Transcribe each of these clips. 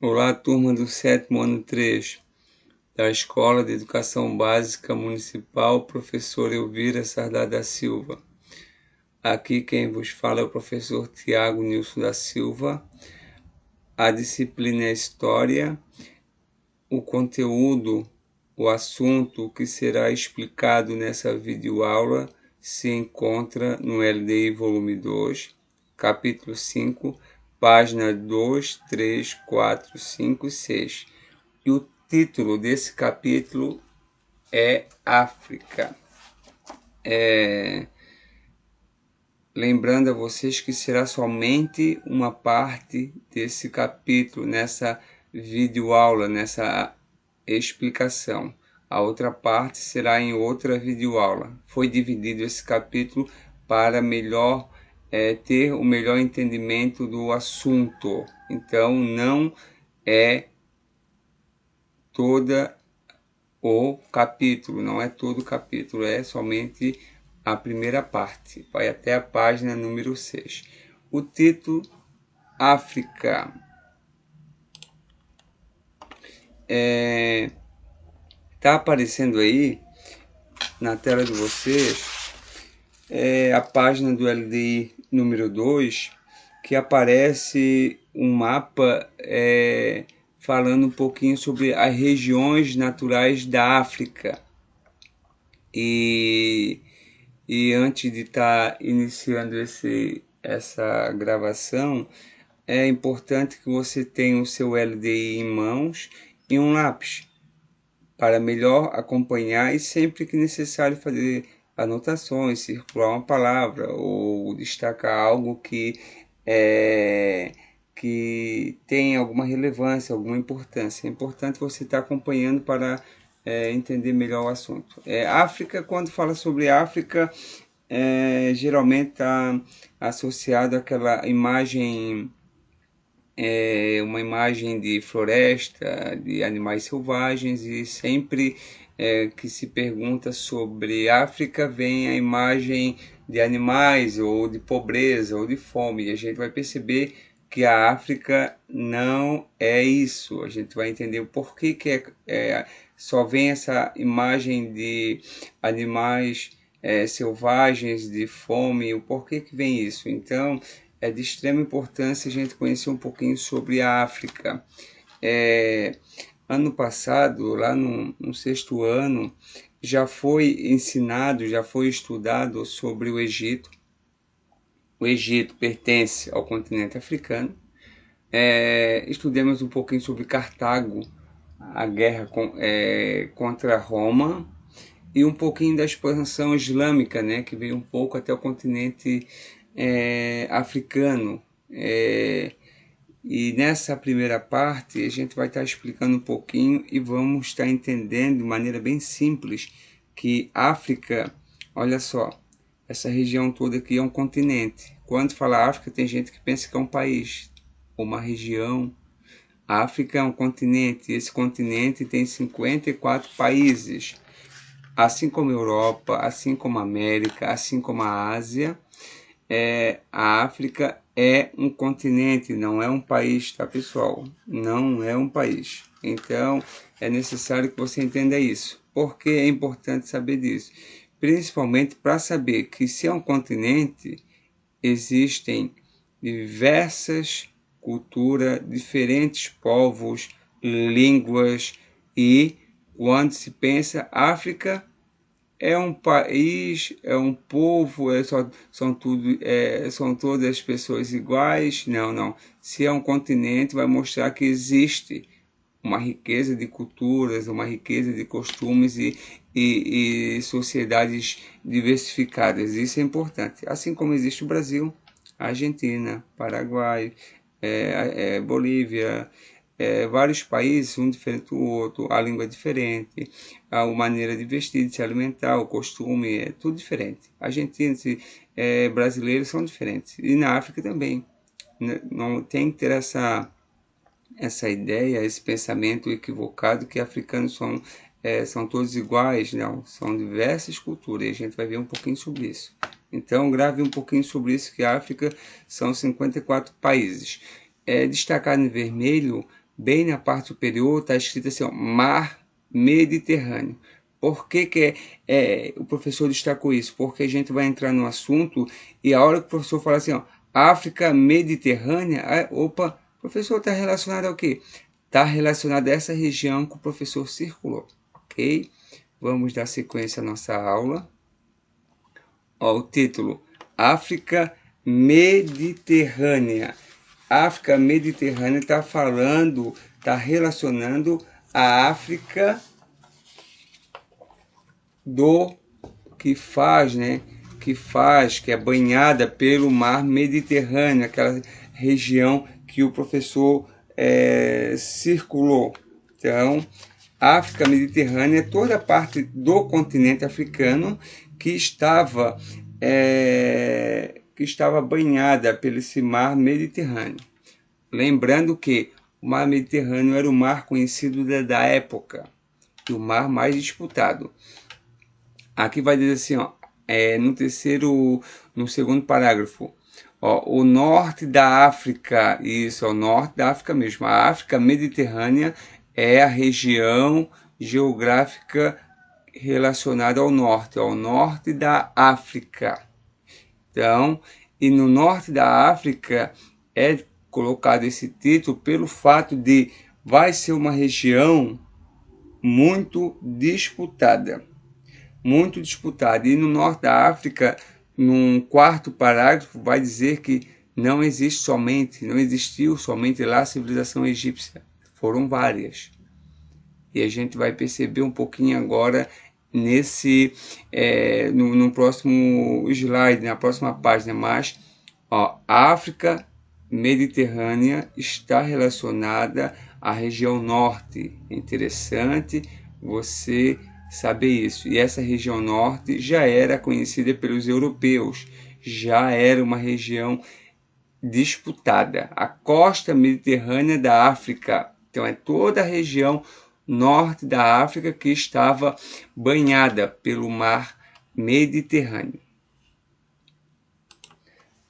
Olá, turma do sétimo ano 3 da Escola de Educação Básica Municipal, professor Elvira Sardá da Silva. Aqui quem vos fala é o professor Tiago Nilson da Silva. A disciplina é História. O conteúdo, o assunto que será explicado nessa videoaula se encontra no LDI volume 2, capítulo 5, página 2, 3, 4, 5 e 6. E o título desse capítulo é África. Lembrando a vocês que será somente uma parte desse capítulo, nessa videoaula, nessa explicação. A outra parte será em outra videoaula. Foi dividido esse capítulo para melhor ter o melhor entendimento do assunto. Então, não é toda o capítulo, não é todo o capítulo, é somente a primeira parte, vai até a página número 6. O título, África. Tá aparecendo aí na tela de vocês a página do LDI número 2, que aparece um mapa falando um pouquinho sobre as regiões naturais da África. E antes de estar iniciando essa gravação, é importante que você tenha o seu LDI em mãos e um lápis para melhor acompanhar e sempre que necessário fazer anotações, circular uma palavra ou destacar algo que tem alguma relevância, alguma importância. É importante você estar acompanhando para entender melhor o assunto. África, quando fala sobre África, geralmente está associado àquela imagem, uma imagem de floresta, de animais selvagens, e sempre que se pergunta sobre África vem a imagem de animais, ou de pobreza, ou de fome, e a gente vai perceber que a África não é isso. A gente vai entender o porquê que só vem essa imagem de animais selvagens, de fome, o porquê que vem isso. Então, é de extrema importância a gente conhecer um pouquinho sobre a África. Ano passado, lá no sexto ano, já foi ensinado, já foi estudado sobre o Egito. O Egito pertence ao continente africano. Estudemos um pouquinho sobre Cartago, a guerra contra Roma, e um pouquinho da expansão islâmica, né, que veio um pouco até o continente africano. E nessa primeira parte a gente vai estar explicando um pouquinho e vamos estar entendendo de maneira bem simples que África, olha só, essa região toda aqui é um continente. Quando fala África, tem gente que pensa que é um país, uma região. A África é um continente, e esse continente tem 54 países, assim como a Europa, assim como a América, assim como a Ásia. A África é um continente, não é um país, tá, pessoal? Não é um país. Então, é necessário que você entenda isso. Por que é importante saber disso? Principalmente para saber que se é um continente, existem diversas culturas, diferentes povos, línguas, e quando se pensa África, é um país, é um povo, são todas as pessoas iguais? Não, não. Se é um continente, vai mostrar que existe uma riqueza de culturas, uma riqueza de costumes e sociedades diversificadas. Isso é importante. Assim como existe o Brasil, a Argentina, Paraguai, Bolívia, vários países, um diferente do outro, a língua é diferente, a maneira de vestir, de se alimentar, o costume, é tudo diferente. Argentinos e brasileiros são diferentes. E na África também. Não tem que ter essa ideia, esse pensamento equivocado que africanos são todos iguais. Não, são diversas culturas, e a gente vai ver um pouquinho sobre isso. Então, grave um pouquinho sobre isso, que a África são 54 países. Destacado em vermelho bem na parte superior, está escrito assim, ó, Mar Mediterrâneo. Por que o professor destacou isso? Porque a gente vai entrar no assunto e a hora que o professor fala assim, ó, África Mediterrânea, opa, o professor está relacionado ao quê? Está relacionado a essa região que o professor circulou, ok? Vamos dar sequência à nossa aula. Ó, o título, África Mediterrânea. África Mediterrânea está falando, está relacionando a África que é banhada pelo mar Mediterrâneo, aquela região que o professor circulou. Então, África Mediterrânea é toda a parte do continente africano que estava banhada pelo esse mar Mediterrâneo. Lembrando que o mar Mediterrâneo era o mar conhecido da época, e o mar mais disputado. Aqui vai dizer assim, ó, no segundo parágrafo, ó, o norte da África, isso, é o norte da África mesmo. A África Mediterrânea é a região geográfica relacionada ao norte da África. Então, e no norte da África é colocado esse título pelo fato de vai ser uma região muito disputada. Muito disputada. E no norte da África, num quarto parágrafo, vai dizer que não existiu somente lá a civilização egípcia. Foram várias. E a gente vai perceber um pouquinho agora no próximo slide, na próxima página. Mas ó, a África Mediterrânea está relacionada à região norte. É interessante você saber isso. E essa região norte já era conhecida pelos europeus, já era uma região disputada. A costa mediterrânea da África, então é toda a região norte da África que estava banhada pelo mar Mediterrâneo.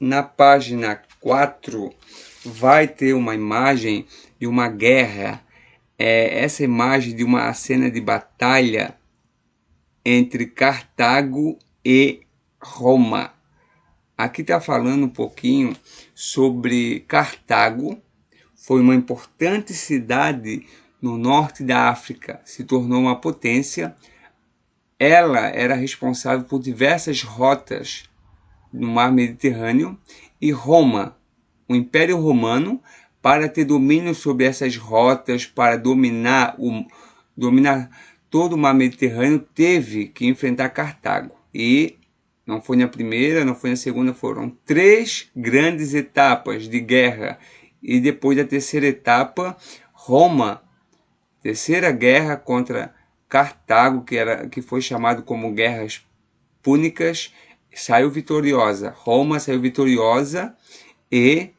Na página 4 vai ter uma imagem de uma guerra, essa imagem de uma cena de batalha entre Cartago e Roma. Aqui está falando um pouquinho sobre Cartago. Foi uma importante cidade no norte da África, se tornou uma potência. Ela era responsável por diversas rotas no mar Mediterrâneo, e Roma, o Império Romano, para ter domínio sobre essas rotas, para dominar todo o mar Mediterrâneo, teve que enfrentar Cartago. E não foi na primeira, não foi na segunda, foram 3 grandes etapas de guerra. E depois da terceira etapa, Roma, terceira guerra contra Cartago, que foi chamado como Guerras Púnicas, saiu vitoriosa. Roma saiu vitoriosa e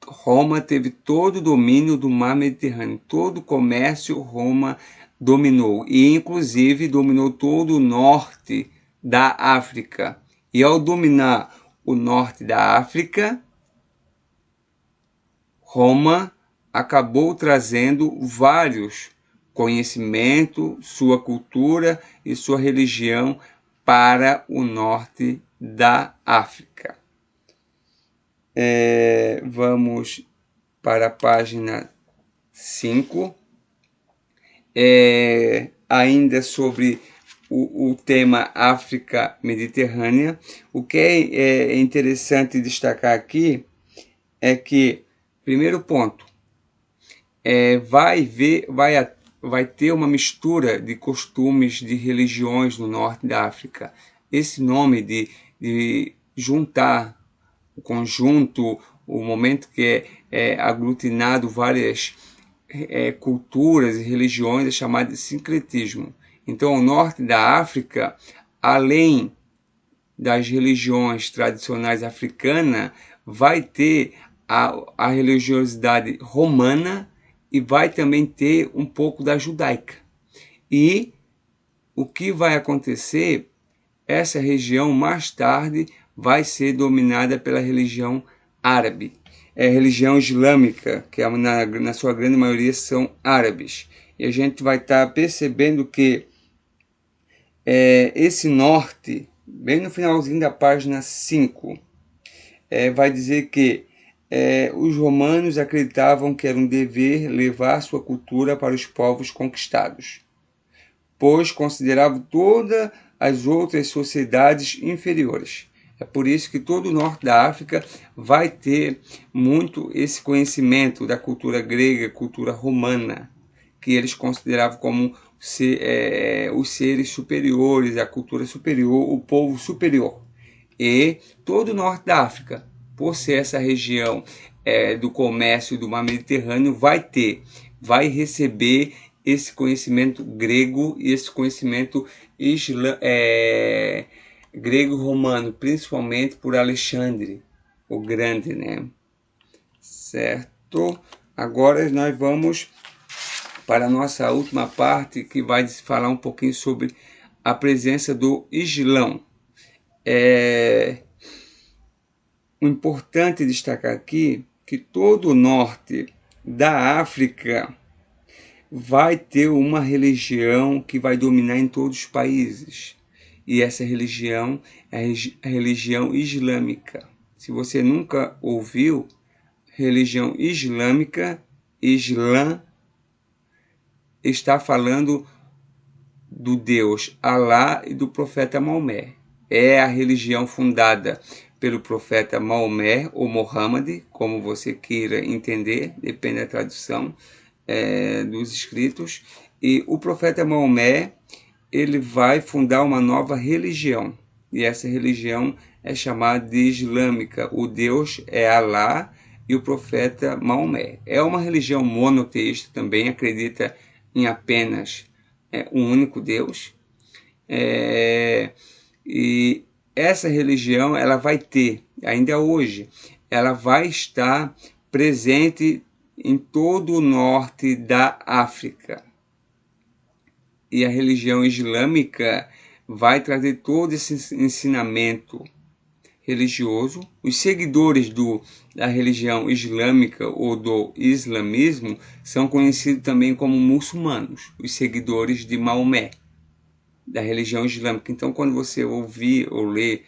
Roma teve todo o domínio do mar Mediterrâneo. Todo o comércio Roma dominou. E inclusive dominou todo o norte da África. E ao dominar o norte da África, Roma acabou trazendo vários conhecimentos, sua cultura e sua religião para o norte da África. Vamos para a página 5. Ainda sobre o tema África Mediterrânea. O que é interessante destacar aqui é que, primeiro ponto, vai ter uma mistura de costumes, de religiões no norte da África. Esse nome de juntar o conjunto, o momento que é aglutinado várias culturas e religiões, é chamado de sincretismo. Então, o norte da África, além das religiões tradicionais africanas, vai ter a religiosidade romana e vai também ter um pouco da judaica. E o que vai acontecer? Essa região mais tarde vai ser dominada pela religião árabe. religião islâmica, que na sua grande maioria são árabes. E a gente vai estar percebendo que esse norte, bem no finalzinho da página 5, vai dizer que os romanos acreditavam que era um dever levar sua cultura para os povos conquistados, pois consideravam todas as outras sociedades inferiores. É por isso que todo o norte da África vai ter muito esse conhecimento da cultura grega, cultura romana, que eles consideravam como os seres superiores, a cultura superior, o povo superior. E todo o norte da África, por ser essa região do comércio do mar Mediterrâneo, vai receber esse conhecimento grego e esse conhecimento grego-romano, principalmente por Alexandre o Grande, né? Certo? Agora nós vamos para a nossa última parte, que vai falar um pouquinho sobre a presença do Islão. O importante destacar aqui que todo o norte da África vai ter uma religião que vai dominar em todos os países. E essa religião é a religião islâmica. Se você nunca ouviu religião islâmica, Islã está falando do Deus Alá e do profeta Maomé. É a religião fundada pelo profeta Maomé ou Mohammed, como você queira entender, depende da tradução dos escritos. E o profeta Maomé, ele vai fundar uma nova religião, e essa religião é chamada de islâmica. O Deus é Alá e o profeta Maomé. É uma religião monoteísta também, acredita em apenas um único Deus. E essa religião, ela vai ter, ainda hoje, ela vai estar presente em todo o norte da África. E a religião islâmica vai trazer todo esse ensinamento religioso. Os seguidores da religião islâmica ou do islamismo são conhecidos também como muçulmanos, os seguidores de Maomé, da religião islâmica. Então, quando você ouvir ou ler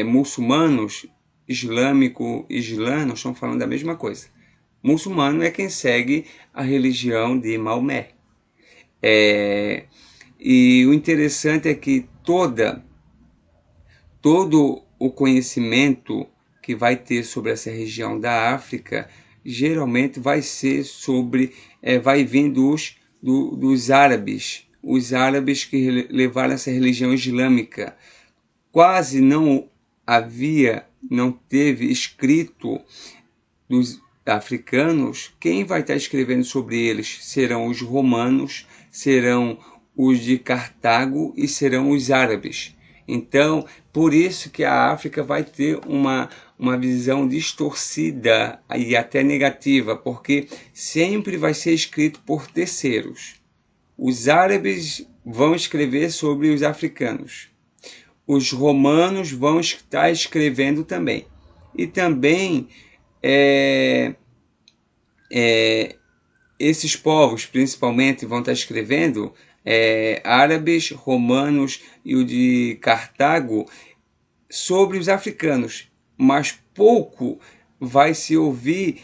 muçulmanos, islâmico, islã, nós estamos falando da mesma coisa. Muçulmano é quem segue a religião de Maomé. E o interessante é que todo o conhecimento que vai ter sobre essa região da África geralmente vai ser vai vir dos árabes, os árabes que levaram essa religião islâmica. Quase não teve escrito dos africanos. Quem vai estar escrevendo sobre eles serão os romanos, serão os de Cartago e serão os árabes. Então, por isso que a África vai ter uma visão distorcida e até negativa, porque sempre vai ser escrito por terceiros. Os árabes vão escrever sobre os africanos. Os romanos vão estar escrevendo também. E também esses povos, principalmente, vão estar escrevendo árabes, romanos e o de Cartago sobre os africanos, mas pouco vai se ouvir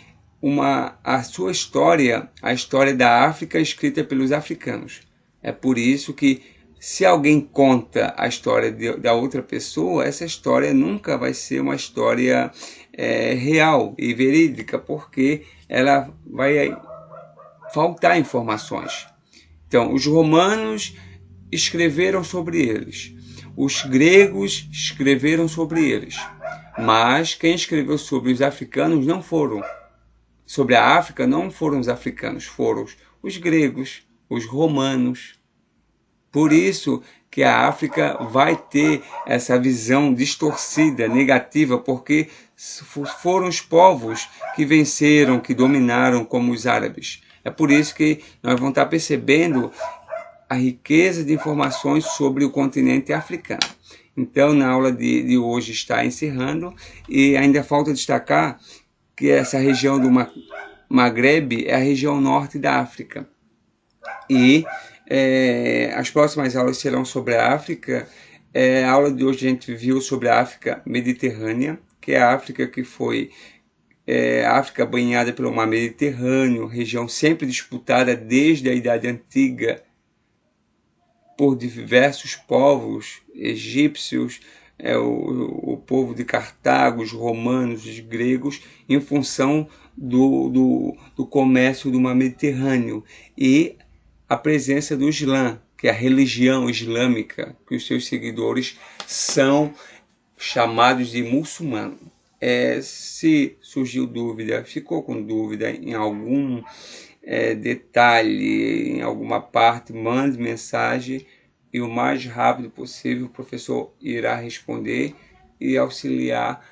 a sua história, a história da África escrita pelos africanos. É por isso que, se alguém conta a história da outra pessoa, essa história nunca vai ser uma história real e verídica, porque ela vai faltar informações. Então, os romanos escreveram sobre eles, os gregos escreveram sobre eles, mas quem escreveu sobre os africanos sobre a África não foram os africanos, foram os gregos, os romanos. Por isso que a África vai ter essa visão distorcida, negativa, porque foram os povos que venceram, que dominaram, como os árabes. É por isso que nós vamos estar percebendo a riqueza de informações sobre o continente africano. Então, na aula de hoje está encerrando, e ainda falta destacar que essa região do Maghreb é a região norte da África. E as próximas aulas serão sobre a África. A aula de hoje a gente viu sobre a África mediterrânea, que é a África que foi a África banhada pelo mar Mediterrâneo, região sempre disputada desde a Idade Antiga por diversos povos, egípcios, o povo de Cartago, os romanos, os gregos, em função do comércio do mar Mediterrâneo e a presença do Islã, que é a religião islâmica, que os seus seguidores são chamados de muçulmanos. Se surgiu dúvida, ficou com dúvida em algum detalhe, em alguma parte, mande mensagem e o mais rápido possível o professor irá responder e auxiliar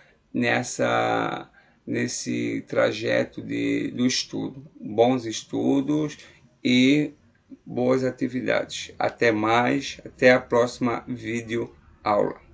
nesse trajeto do estudo. Bons estudos e boas atividades. Até mais, até a próxima vídeo aula.